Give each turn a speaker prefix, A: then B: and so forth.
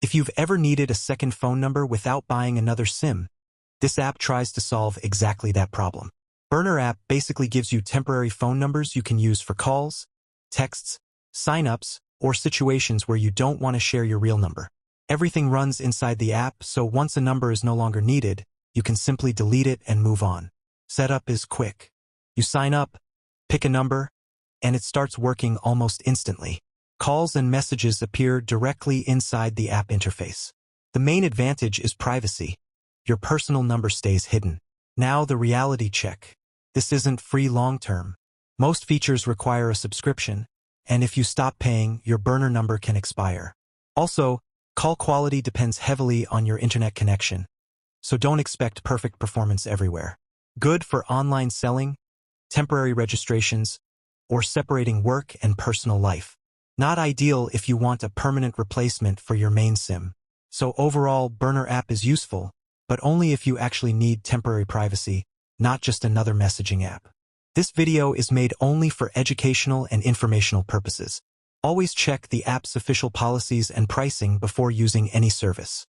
A: If you've ever needed a second phone number without buying another SIM, this app tries to solve exactly that problem. Burner app basically gives you temporary phone numbers you can use for calls, texts, sign-ups, or situations where you don't want to share your real number. Everything runs inside the app, so once a number is no longer needed, you can simply delete it and move on. Setup is quick. You sign up, pick a number, and it starts working almost instantly. Calls and messages appear directly inside the app interface. The main advantage is privacy. Your personal number stays hidden. Now the reality check. This isn't free long-term. Most features require a subscription, and if you stop paying, your burner number can expire. Also, call quality depends heavily on your internet connection, so don't expect perfect performance everywhere. Good for online selling, temporary registrations, or separating work and personal life. Not ideal if you want a permanent replacement for your main SIM. So overall, Burner app is useful, but only if you actually need temporary privacy, not just another messaging app. This video is made only for educational and informational purposes. Always check the app's official policies and pricing before using any service.